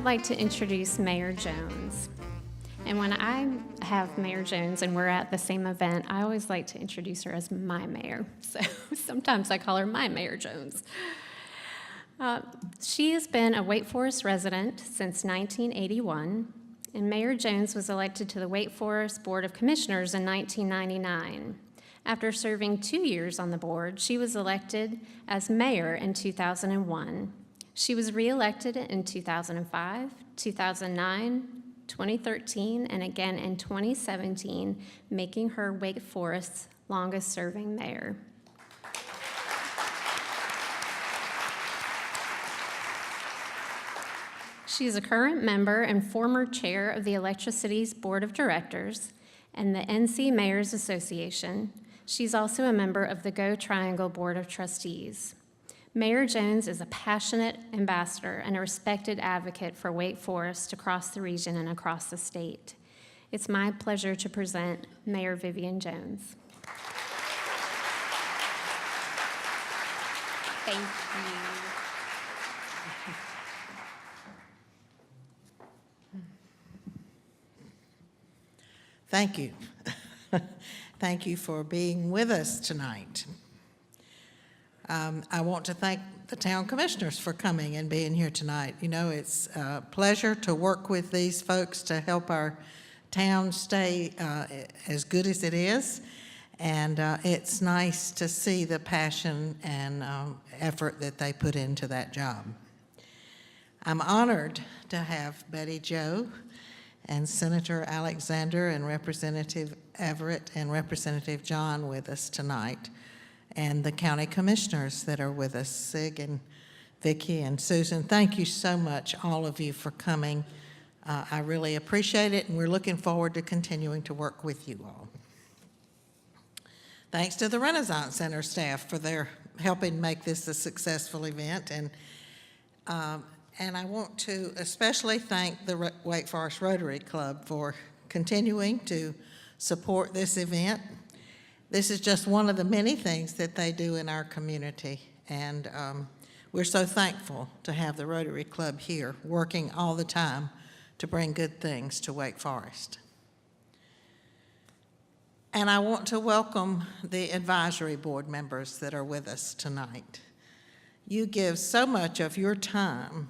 like to introduce Mayor Jones. And when I have Mayor Jones and we're at the same event, I always like to introduce her as my mayor. So sometimes I call her my Mayor Jones. She has been a Wake Forest resident since 1981, and Mayor Jones was elected to the Wake Forest Board of Commissioners in 1999. After serving 2 years on the board, she was elected as mayor in 2001. She was reelected in 2005, 2009, 2013, and again in 2017, making her Wake Forest's longest-serving mayor. She is a current member and former chair of the Electricity's Board of Directors and the NC Mayors Association. She's also a member of the Go Triangle Board of Trustees. Mayor Jones is a passionate ambassador and a respected advocate for Wake Forest across the region and across the state. It's my pleasure to present Mayor Vivian Jones. Thank you. Thank you. Thank you for being with us tonight. I want to thank the town commissioners for coming and being here tonight. You know, it's a pleasure to work with these folks to help our town stay as good as it is. And it's nice to see the passion and effort that they put into that job. I'm honored to have Betty Jo and Senator Alexander and Representative Everett and Representative John with us tonight, and the county commissioners that are with us, Sig and Vicki and Susan. Thank you so much, all of you, for coming. I really appreciate it, and we're looking forward to continuing to work with you all. Thanks to the Renaissance Center staff for their helping make this a successful event, and I want to especially thank the Wake Forest Rotary Club for continuing to support this event. This is just one of the many things that they do in our community, and we're so thankful to have the Rotary Club here working all the time to bring good things to Wake Forest. And I want to welcome the advisory board members that are with us tonight. You give so much of your time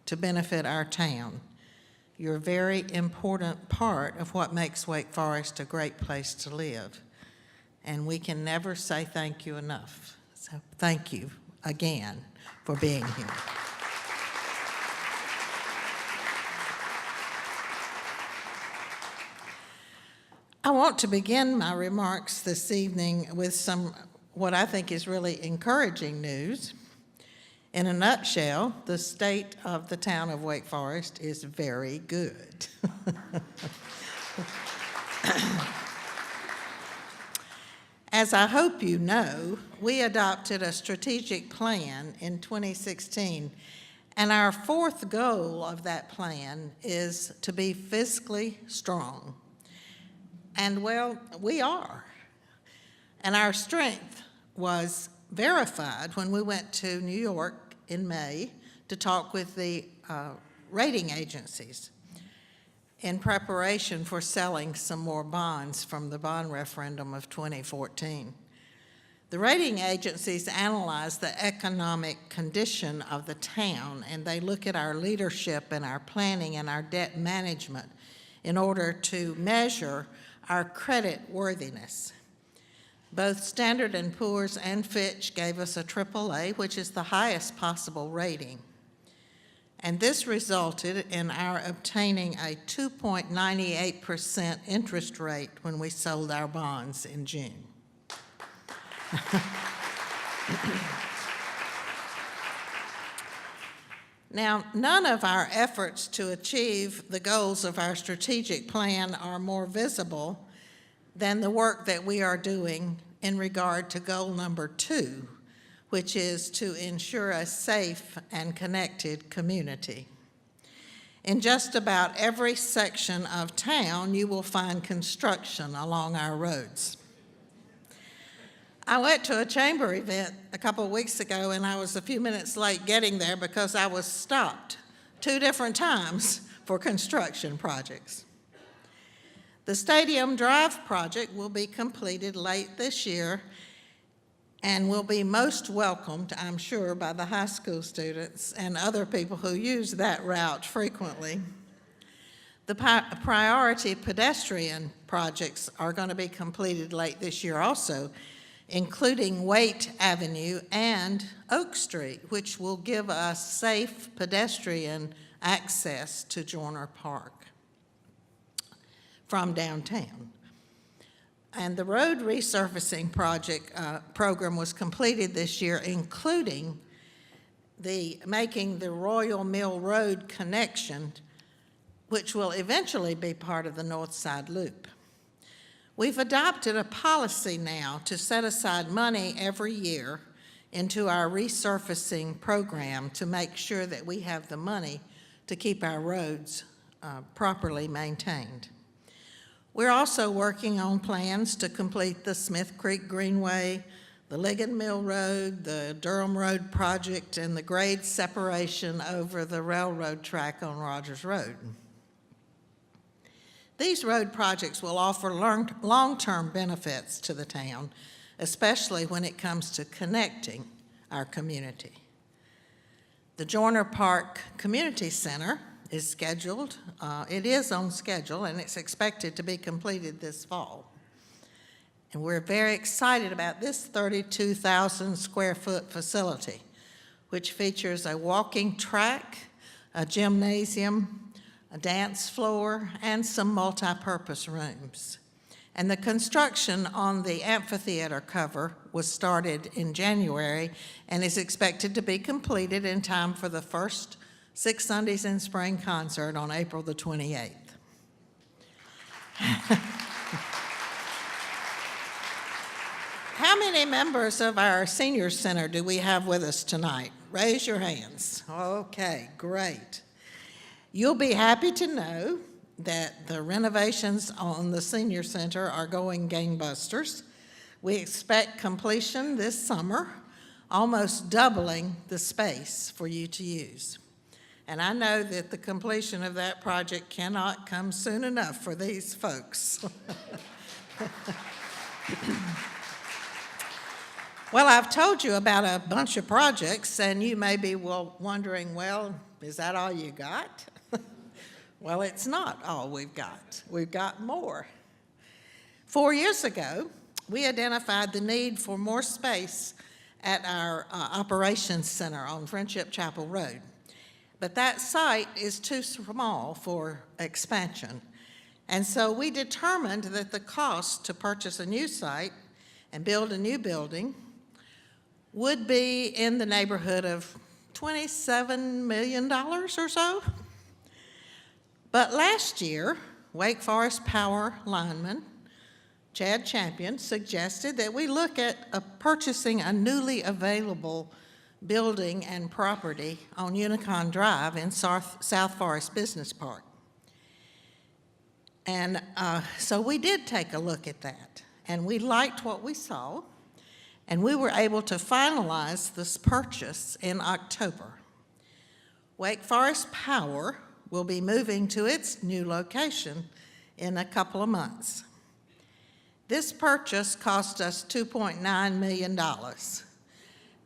to benefit our town. You're a very important part of what makes Wake Forest a great place to live. And we can never say thank you enough. So thank you again for being here. I want to begin my remarks this evening with some what I think is really encouraging news. In a nutshell, the state of the town of Wake Forest is very good. As I hope you know, we adopted a strategic plan in 2016, and our fourth goal of that plan is to be fiscally strong. And well, we are. And our strength was verified when we went to New York in May to talk with the rating agencies in preparation for selling some more bonds from the bond referendum of 2014. The rating agencies analyze the economic condition of the town, and they look at our leadership and our planning and our debt management in order to measure our credit worthiness. Both Standard & Poor's and Fitch gave us a AAA, which is the highest possible rating. And this resulted in our obtaining a 2.98% interest rate when we sold our bonds in June. Now, none of our efforts to achieve the goals of our strategic plan are more visible than the work that we are doing in regard to goal number 2, which is to ensure a safe and connected community. In just about every section of town, you will find construction along our roads. I went to a chamber event a couple of weeks ago, and I was a few minutes late getting there because I was stopped 2 different times for construction projects. The Stadium Drive project will be completed late this year and will be most welcomed, I'm sure, by the high school students and other people who use that route frequently. The priority pedestrian projects are going to be completed late this year also, including Waite Avenue and Oak Street, which will give us safe pedestrian access to Joyner Park from downtown. And the road resurfacing project program was completed this year, including making the Royal Mill Road connection, which will eventually be part of the North Side Loop. We've adopted a policy now to set aside money every year into our resurfacing program to make sure that we have the money to keep our roads properly maintained. We're also working on plans to complete the Smith Creek Greenway, the Ligon Mill Road, the Durham Road project, and the grade separation over the railroad track on Rogers Road. These road projects will offer long-term benefits to the town, especially when it comes to connecting our community. The Joyner Park Community Center is scheduled. It is on schedule, and it's expected to be completed this fall. And we're very excited about this 32,000 square foot facility, which features a walking track, a gymnasium, a dance floor, and some multi-purpose rooms. And the construction on the amphitheater cover was started in January and is expected to be completed in time for the first Six Sundays in Spring concert on April the 28th. How many members of our senior center do we have with us tonight? Raise your hands. Okay, great. You'll be happy to know that the renovations on the senior center are going gangbusters. We expect completion this summer, almost doubling the space for you to use. And I know that the completion of that project cannot come soon enough for these folks. Well, I've told you about a bunch of projects, and you may be wondering, well, is that all you got? Well, it's not all we've got. We've got more. 4 years ago, we identified the need for more space at our operations center on Friendship Chapel Road. But that site is too small for expansion. And so we determined that the cost to purchase a new site and build a new building would be in the neighborhood of $27 million or so. But last year, Wake Forest Power lineman Chad Champion suggested that we look at purchasing a newly available building and property on Unicon Drive in South Forest Business Park. And so we did take a look at that, and we liked what we saw, and we were able to finalize this purchase in October. Wake Forest Power will be moving to its new location in a couple of months. This purchase cost us $2.9 million.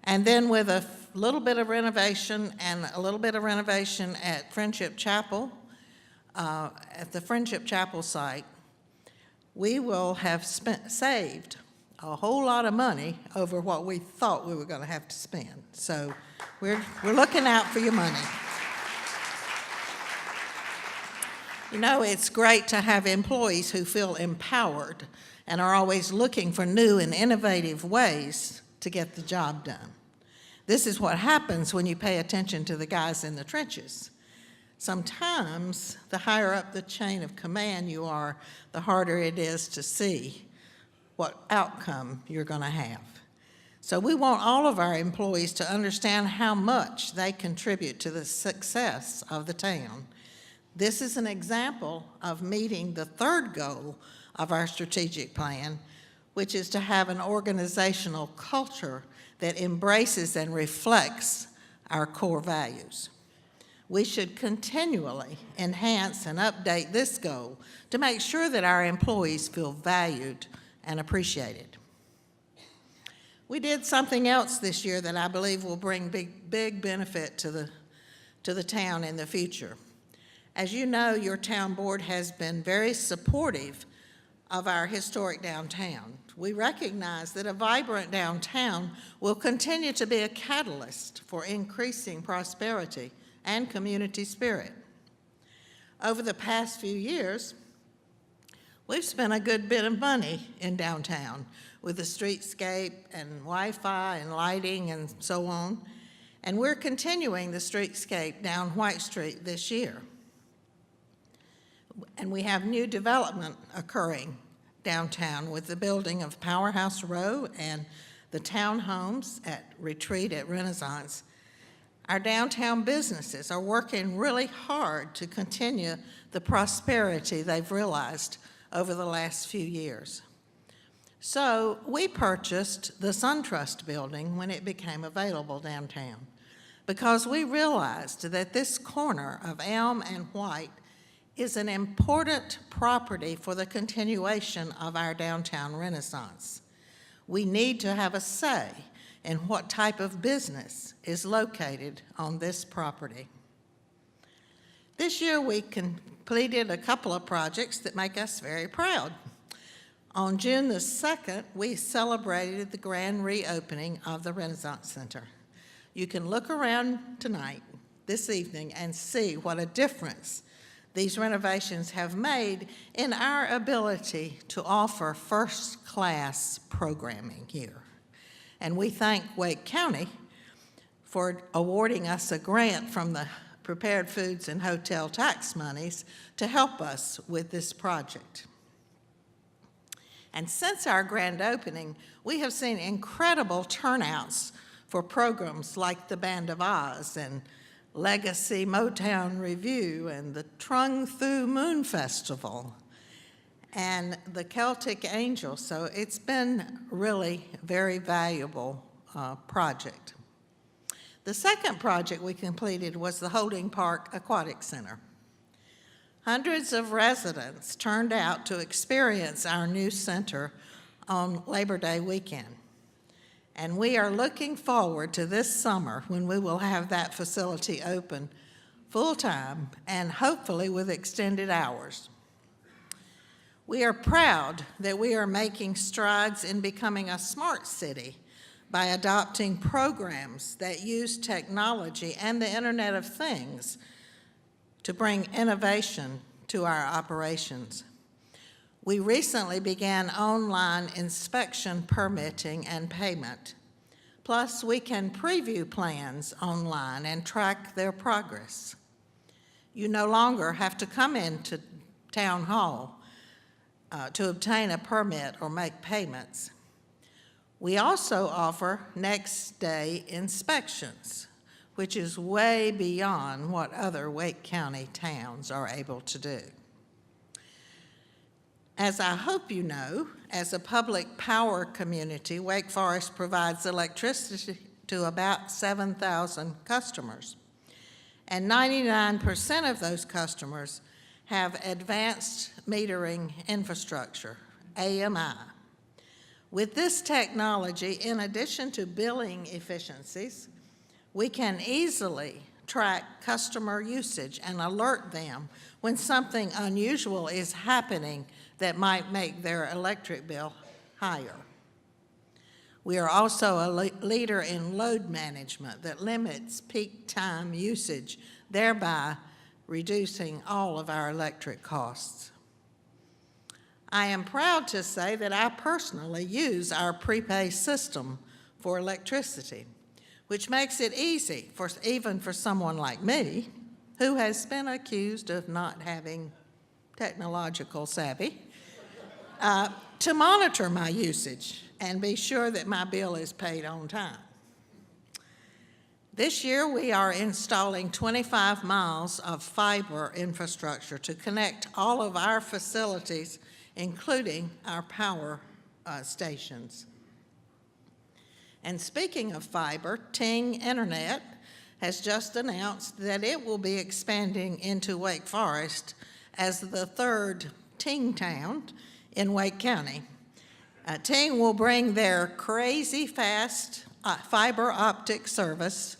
And then with a little bit of renovation and a little bit of renovation at Friendship Chapel, at the Friendship Chapel site, we will have saved a whole lot of money over what we thought we were going to have to spend. So we're looking out for your money. You know, it's great to have employees who feel empowered and are always looking for new and innovative ways to get the job done. This is what happens when you pay attention to the guys in the trenches. Sometimes the higher up the chain of command you are, the harder it is to see what outcome you're going to have. So we want all of our employees to understand how much they contribute to the success of the town. This is an example of meeting the third goal of our strategic plan, which is to have an organizational culture that embraces and reflects our core values. We should continually enhance and update this goal to make sure that our employees feel valued and appreciated. We did something else this year that I believe will bring big benefit to the town in the future. As you know, your town board has been very supportive of our historic downtown. We recognize that a vibrant downtown will continue to be a catalyst for increasing prosperity and community spirit. Over the past few years, we've spent a good bit of money in downtown with the streetscape and Wi-Fi and lighting and so on, and we're continuing the streetscape down White Street this year. And we have new development occurring downtown with the building of Powerhouse Row and the townhomes at Retreat at Renaissance. Our downtown businesses are working really hard to continue the prosperity they've realized over the last few years. So we purchased the SunTrust building when it became available downtown because we realized that this corner of Elm and White is an important property for the continuation of our downtown renaissance. We need to have a say in what type of business is located on this property. This year we completed a couple of projects that make us very proud. On June the 2nd, we celebrated the grand reopening of the Renaissance Center. You can look around tonight, this evening, and see what a difference these renovations have made in our ability to offer first-class programming here. And we thank Wake County for awarding us a grant from the Prepared Foods and Hotel tax monies to help us with this project. And since our grand opening, we have seen incredible turnouts for programs like the Band of Oz and Legacy Motown Review and the Trung Thu Moon Festival and the Celtic Angels. So it's been really very valuable project. The second project we completed was the Holding Park Aquatic Center. Hundreds of residents turned out to experience our new center on Labor Day weekend. And we are looking forward to this summer when we will have that facility open full-time and hopefully with extended hours. We are proud that we are making strides in becoming a smart city by adopting programs that use technology and the Internet of Things to bring innovation to our operations. We recently began online inspection, permitting, and payment. Plus, we can preview plans online and track their progress. You no longer have to come into Town Hall to obtain a permit or make payments. We also offer next-day inspections, which is way beyond what other Wake County towns are able to do. As I hope you know, as a public power community, Wake Forest provides electricity to about 7,000 customers. And 99% of those customers have advanced metering infrastructure, AMI. With this technology, in addition to billing efficiencies, we can easily track customer usage and alert them when something unusual is happening that might make their electric bill higher. We are also a leader in load management that limits peak time usage, thereby reducing all of our electric costs. I am proud to say that I personally use our prepay system for electricity, which makes it easy even for someone like me, who has been accused of not having technological savvy, to monitor my usage and be sure that my bill is paid on time. This year, we are installing 25 miles of fiber infrastructure to connect all of our facilities, including our power stations. And speaking of fiber, Ting Internet has just announced that it will be expanding into Wake Forest as the third Ting town in Wake County. Ting will bring their crazy fast fiber optic service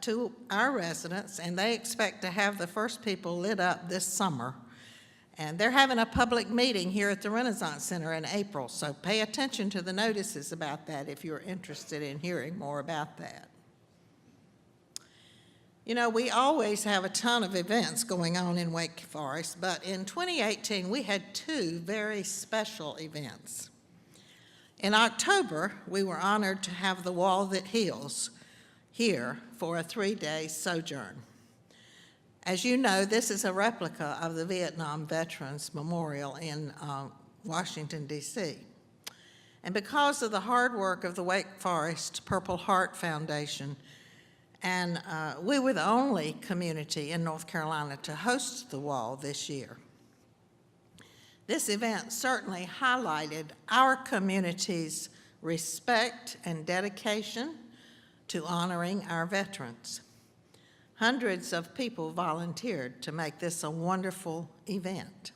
to our residents, and they expect to have the first people lit up this summer. And they're having a public meeting here at the Renaissance Center in April, so pay attention to the notices about that if you're interested in hearing more about that. You know, we always have a ton of events going on in Wake Forest, but in 2018, we had two very special events. In October, we were honored to have the Wall That Heals here for a 3-day sojourn. As you know, this is a replica of the Vietnam Veterans Memorial in Washington, D.C. And because of the hard work of the Wake Forest Purple Heart Foundation, and we were the only community in North Carolina to host the wall this year. This event certainly highlighted our community's respect and dedication to honoring our veterans. Hundreds of people volunteered to make this a wonderful event.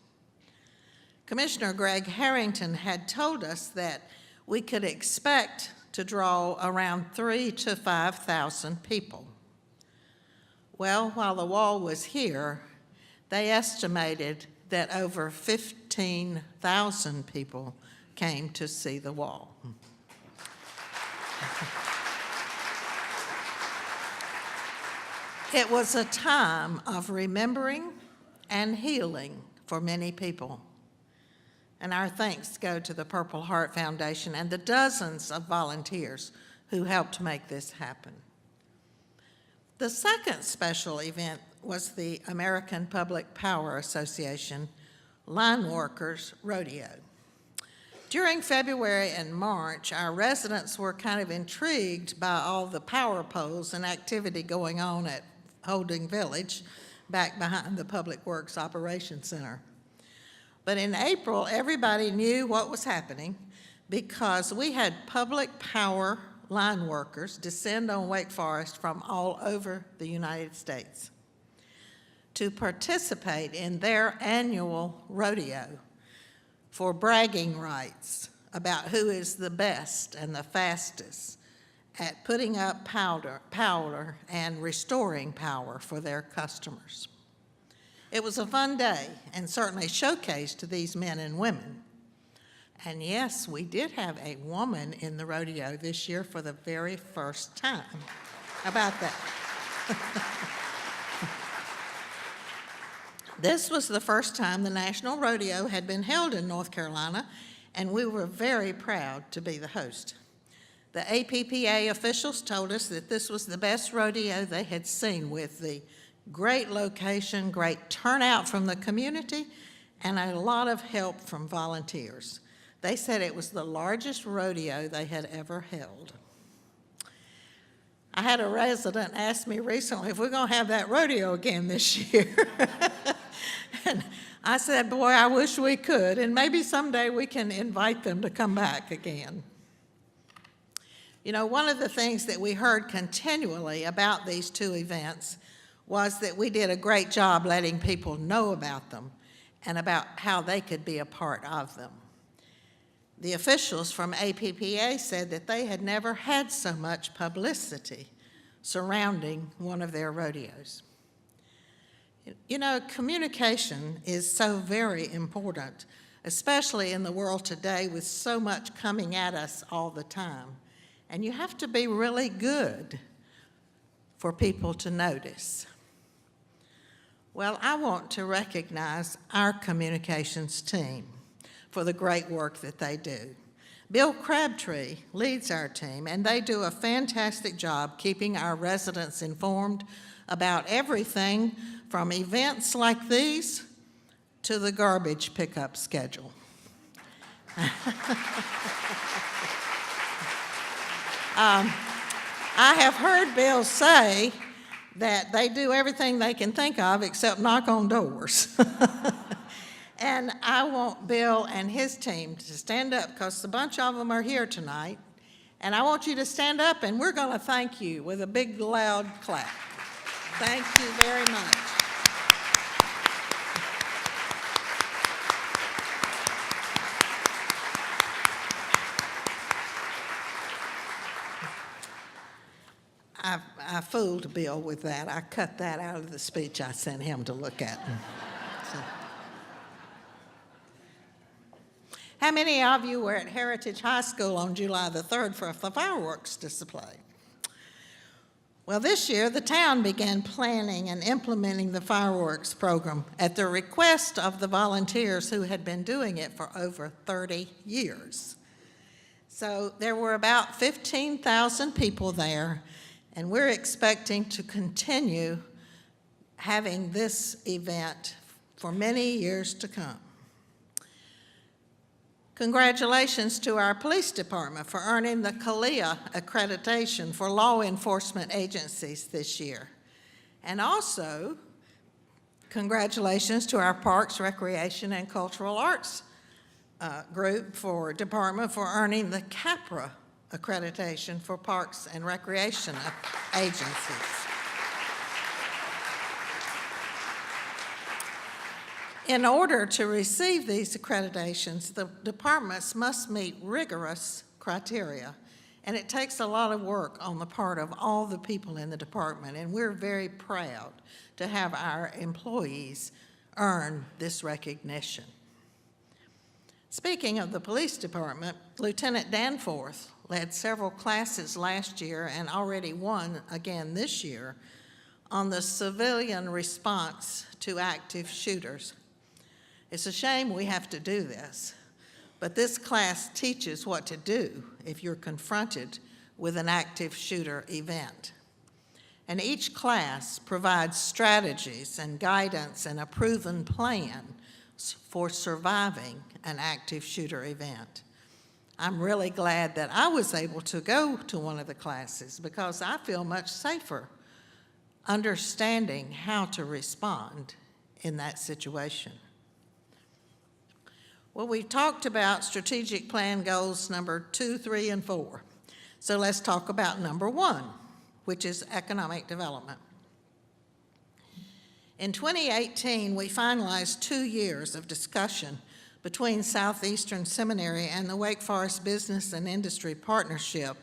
Commissioner Greg Harrington had told us that we could expect to draw around 3,000 to 5,000 people. Well, while the wall was here, they estimated that over 15,000 people came to see the wall. It was a time of remembering and healing for many people. And our thanks go to the Purple Heart Foundation and the dozens of volunteers who helped make this happen. The second special event was the American Public Power Association Line Workers Rodeo. During February and March, our residents were kind of intrigued by all the power poles and activity going on at Holding Village, back behind the Public Works Operations Center. But in April, everybody knew what was happening because we had public power line workers descend on Wake Forest from all over the United States to participate in their annual rodeo for bragging rights about who is the best and the fastest at putting up power and restoring power for their customers. It was a fun day and certainly showcased these men and women. And yes, we did have a woman in the rodeo this year for the very first time. How about that? This was the first time the National Rodeo had been held in North Carolina, and we were very proud to be the host. The APPA officials told us that this was the best rodeo they had seen, with the great location, great turnout from the community, and a lot of help from volunteers. They said it was the largest rodeo they had ever held. I had a resident ask me recently if we're going to have that rodeo again this year. And I said, boy, I wish we could, and maybe someday we can invite them to come back again. You know, one of the things that we heard continually about these two events was that we did a great job letting people know about them and about how they could be a part of them. The officials from APPA said that they had never had so much publicity surrounding one of their rodeos. You know, communication is so very important, especially in the world today with so much coming at us all the time. And you have to be really good for people to notice. Well, I want to recognize our communications team for the great work that they do. Bill Crabtree leads our team, and they do a fantastic job keeping our residents informed about everything from events like these to the garbage pickup schedule. I have heard Bill say that they do everything they can think of except knock on doors. And I want Bill and his team to stand up, because a bunch of them are here tonight. And I want you to stand up, and we're going to thank you with a big, loud clap. Thank you very much. I fooled Bill with that. I cut that out of the speech I sent him to look at. So. How many of you were at Heritage High School on July the 3rd for the fireworks display? Well, this year, the town began planning and implementing the fireworks program at the request of the volunteers who had been doing it for over 30 years. So there were about 15,000 people there, and we're expecting to continue having this event for many years to come. Congratulations to our police department for earning the CALEA accreditation for law enforcement agencies this year. And also, congratulations to our Parks, Recreation, and Cultural Arts department for earning the CAPRA accreditation for Parks and Recreation agencies. In order to receive these accreditations, the departments must meet rigorous criteria, and it takes a lot of work on the part of all the people in the department, and we're very proud to have our employees earn this recognition. Speaking of the police department, Lieutenant Danforth led several classes last year and already one again this year on the civilian response to active shooters. It's a shame we have to do this, but this class teaches what to do if you're confronted with an active shooter event. And each class provides strategies and guidance and a proven plan for surviving an active shooter event. I'm really glad that I was able to go to one of the classes because I feel much safer understanding how to respond in that situation. Well, we've talked about strategic plan goals number 2, 3, and 4. So let's talk about number 1, which is economic development. In 2018, we finalized 2 years of discussion between Southeastern Seminary and the Wake Forest Business and Industry Partnership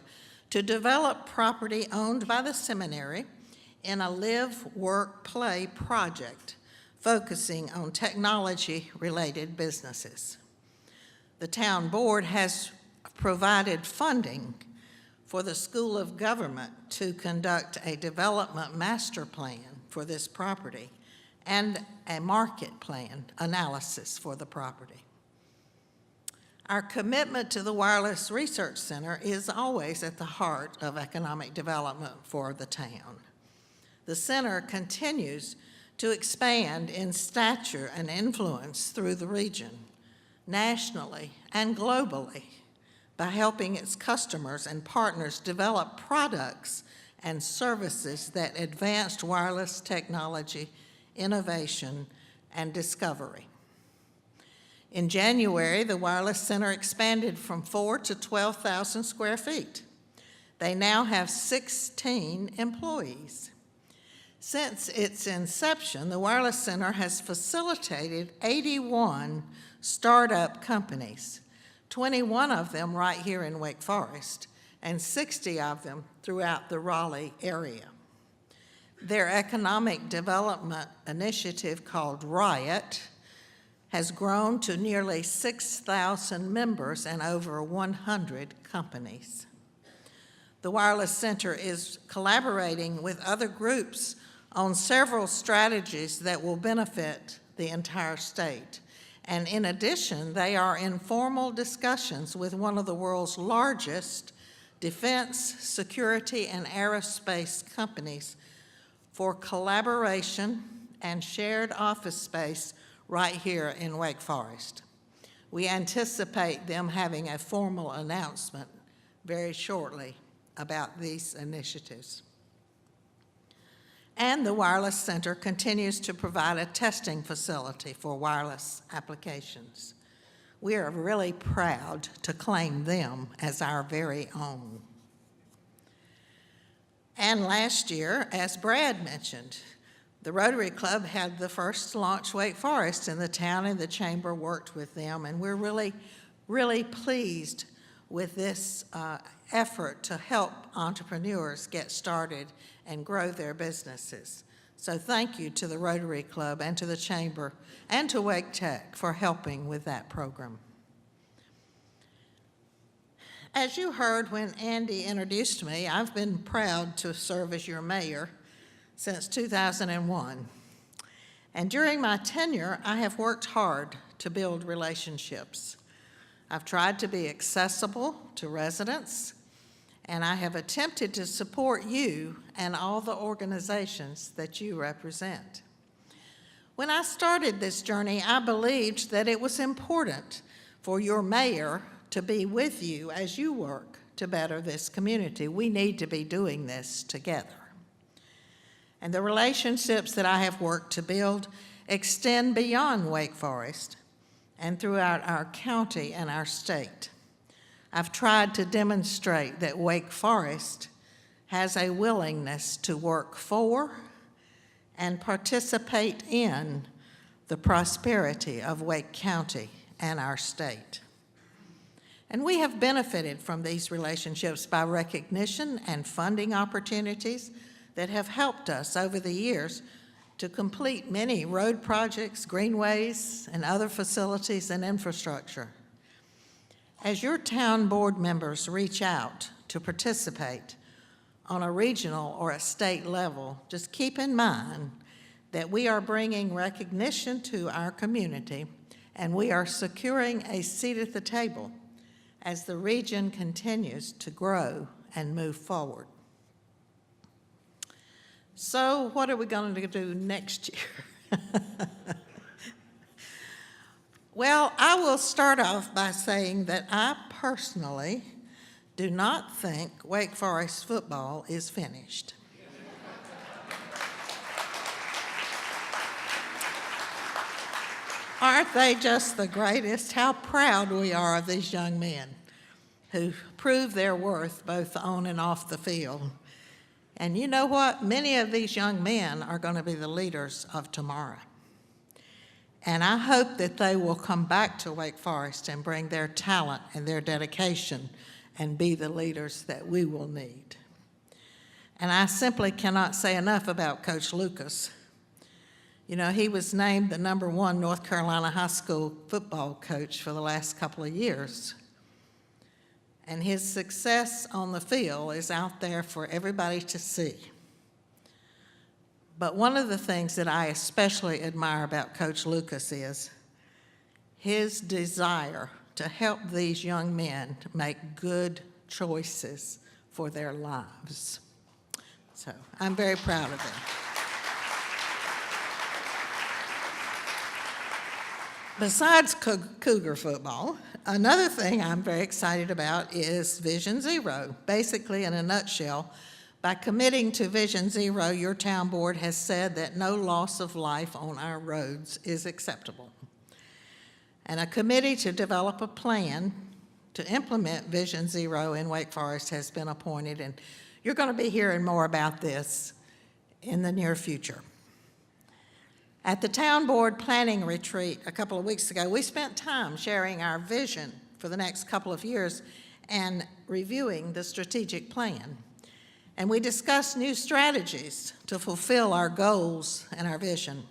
to develop property owned by the seminary in a live, work, play project focusing on technology-related businesses. The town board has provided funding for the School of Government to conduct a development master plan for this property and a market plan analysis for the property. Our commitment to the Wireless Research Center is always at the heart of economic development for the town. The center continues to expand in stature and influence through the region, nationally and globally, by helping its customers and partners develop products and services that advanced wireless technology, innovation, and discovery. In January, the Wireless Center expanded from 4 to 12,000 square feet. They now have 16 employees. Since its inception, the Wireless Center has facilitated 81 startup companies, 21 of them right here in Wake Forest, and 60 of them throughout the Raleigh area. Their economic development initiative called RIOT has grown to nearly 6,000 members and over 100 companies. The Wireless Center is collaborating with other groups on several strategies that will benefit the entire state. And in addition, they are in formal discussions with one of the world's largest defense, security, and aerospace companies for collaboration and shared office space right here in Wake Forest. We anticipate them having a formal announcement very shortly about these initiatives. And the Wireless Center continues to provide a testing facility for wireless applications. We are really proud to claim them as our very own. And last year, as Brad mentioned, the Rotary Club had the first launch Wake Forest in the town, and the chamber worked with them, and we're really pleased with this effort to help entrepreneurs get started and grow their businesses. So thank you to the Rotary Club and to the chamber and to Wake Tech for helping with that program. As you heard when Andy introduced me, I've been proud to serve as your mayor since 2001. And during my tenure, I have worked hard to build relationships. I've tried to be accessible to residents, and I have attempted to support you and all the organizations that you represent. When I started this journey, I believed that it was important for your mayor to be with you as you work to better this community. We need to be doing this together. And the relationships that I have worked to build extend beyond Wake Forest and throughout our county and our state. I've tried to demonstrate that Wake Forest has a willingness to work for and participate in the prosperity of Wake County and our state. And we have benefited from these relationships by recognition and funding opportunities that have helped us over the years to complete many road projects, greenways, and other facilities and infrastructure. As your town board members reach out to participate on a regional or a state level, just keep in mind that we are bringing recognition to our community, and we are securing a seat at the table as the region continues to grow and move forward. So what are we going to do next year? Well, I will start off by saying that I personally do not think Wake Forest football is finished. Aren't they just the greatest? How proud we are of these young men who prove their worth both on and off the field. And you know what? Many of these young men are going to be the leaders of tomorrow. And I hope that they will come back to Wake Forest and bring their talent and their dedication and be the leaders that we will need. And I simply cannot say enough about Coach Lucas. You know, he was named the #1 North Carolina high school football coach for the last couple of years. And his success on the field is out there for everybody to see. But one of the things that I especially admire about Coach Lucas is his desire to help these young men to make good choices for their lives. So I'm very proud of him. Besides Cougar football, another thing I'm very excited about is Vision Zero. Basically, in a nutshell, by committing to Vision Zero, your town board has said that no loss of life on our roads is acceptable. And a committee to develop a plan to implement Vision Zero in Wake Forest has been appointed, and you're going to be hearing more about this in the near future. At the town board planning retreat a couple of weeks ago, we spent time sharing our vision for the next couple of years and reviewing the strategic plan. And we discussed new strategies to fulfill our goals and our vision.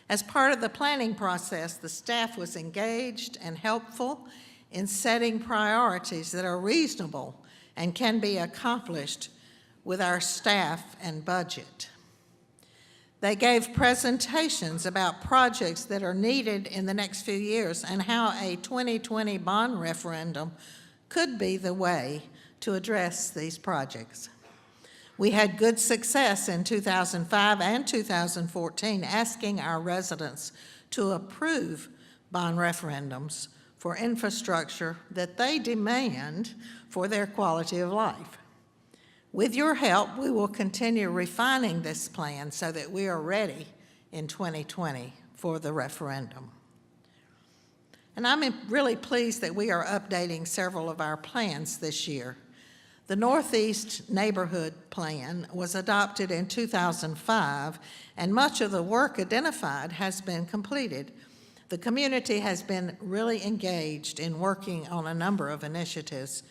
As part of the planning process, the staff was engaged and helpful in setting priorities that are reasonable and can be accomplished with our staff and budget. They gave presentations about projects that are needed in the next few years and how a 2020 bond referendum could be the way to address these projects. We had good success in 2005 and 2014 asking our residents to approve bond referendums for infrastructure that they demand for their quality of life. With your help, we will continue refining this plan so that we are ready in 2020 for the referendum. And I'm really pleased that we are updating several of our plans this year. The Northeast Neighborhood Plan was adopted in 2005, and much of the work identified has been completed. The community has been really engaged in working on a number of initiatives,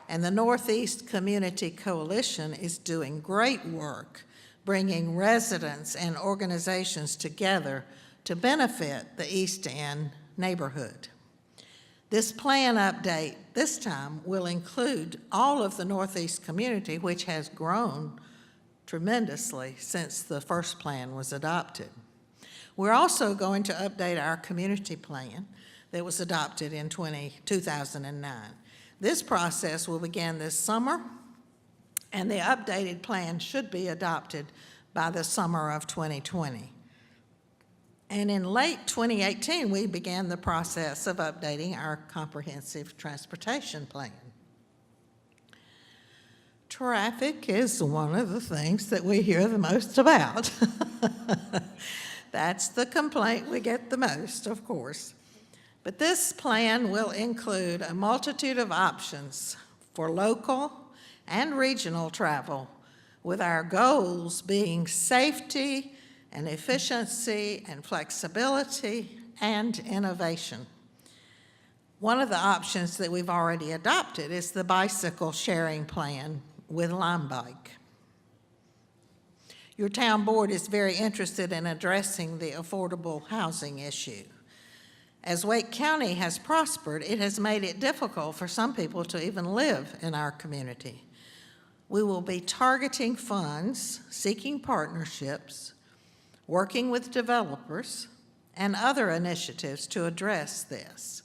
and the Northeast Community Coalition is doing great work bringing residents and organizations together to benefit the East End neighborhood. This plan update this time will include all of the Northeast community, which has grown tremendously since the first plan was adopted. We're also going to update our community plan that was adopted in 2009. This process will begin this summer, and the updated plan should be adopted by the summer of 2020. And in late 2018, we began the process of updating our comprehensive transportation plan. Traffic is one of the things that we hear the most about. That's the complaint we get the most, of course. But this plan will include a multitude of options for local and regional travel, with our goals being safety and efficiency and flexibility and innovation. One of the options that we've already adopted is the bicycle sharing plan with Limebike. Your town board is very interested in addressing the affordable housing issue. As Wake County has prospered, it has made it difficult for some people to even live in our community. We will be targeting funds, seeking partnerships, working with developers, and other initiatives to address this.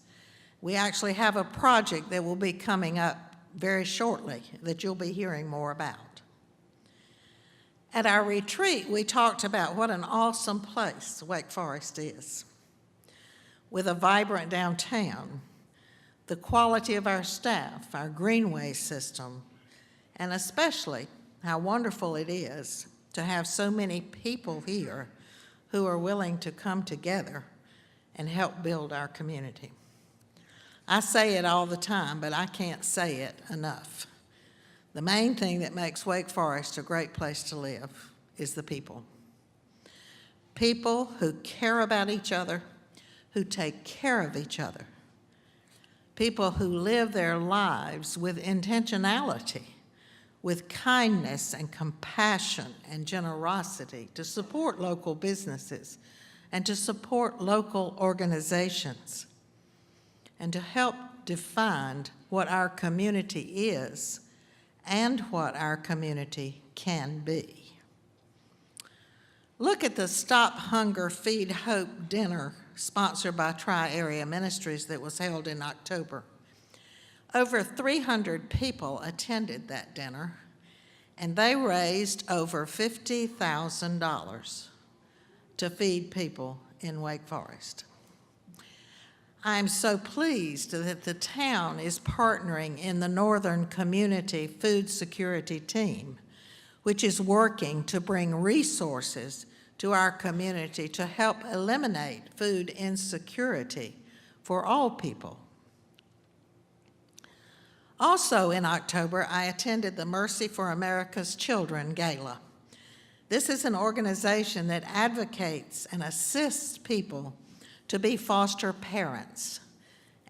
We actually have a project that will be coming up very shortly that you'll be hearing more about. At our retreat, we talked about what an awesome place Wake Forest is, with a vibrant downtown, the quality of our staff, our greenway system, and especially how wonderful it is to have so many people here who are willing to come together and help build our community. I say it all the time, but I can't say it enough. The main thing that makes Wake Forest a great place to live is the people. People who care about each other, who take care of each other. People who live their lives with intentionality, with kindness and compassion and generosity to support local businesses and to support local organizations and to help define what our community is and what our community can be. Look at the Stop Hunger, Feed Hope dinner sponsored by Tri-Area Ministries that was held in October. Over 300 people attended that dinner, and they raised over $50,000 to feed people in Wake Forest. I'm so pleased that the town is partnering in the Northern Community Food Security Team, which is working to bring resources to our community to help eliminate food insecurity for all people. Also in October, I attended the Mercy for America's Children Gala. This is an organization that advocates and assists people to be foster parents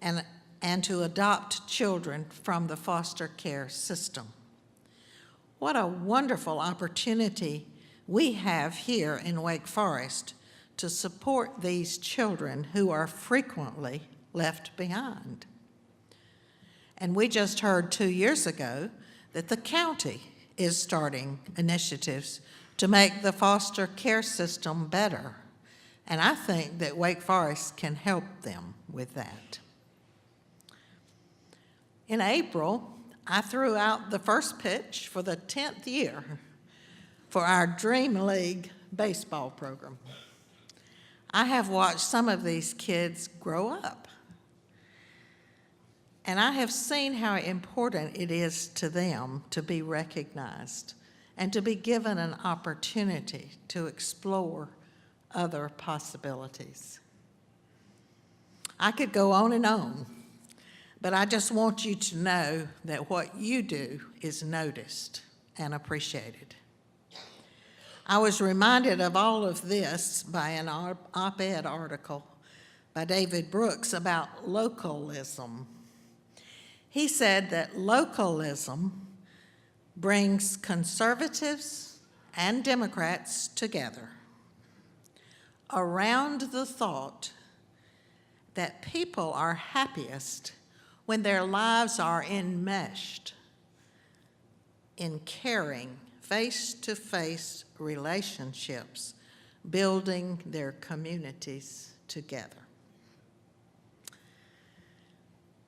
and to adopt children from the foster care system. What a wonderful opportunity we have here in Wake Forest to support these children who are frequently left behind. And we just heard 2 years ago that the county is starting initiatives to make the foster care system better. And I think that Wake Forest can help them with that. In April, I threw out the first pitch for the 10th year for our Dream League baseball program. I have watched some of these kids grow up. And I have seen how important it is to them to be recognized and to be given an opportunity to explore other possibilities. I could go on and on, But I just want you to know that what you do is noticed and appreciated. I was reminded of all of this by an op-ed article by David Brooks about localism. He said that localism brings conservatives and Democrats together around the thought that people are happiest when their lives are enmeshed in caring, face-to-face relationships, building their communities together.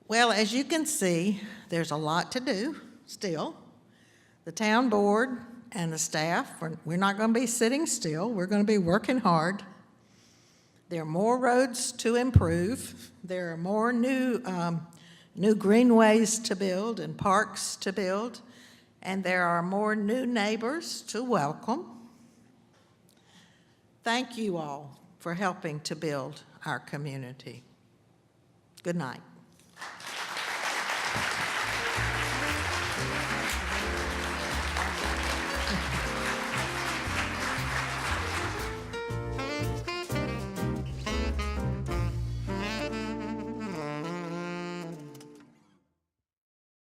Well, as you can see, there's a lot to do still. The town board and the staff, we're not going to be sitting still. We're going to be working hard. There are more roads to improve. There are more new greenways to build and parks to build, and there are more new neighbors to welcome. Thank you all for helping to build our community. Good night.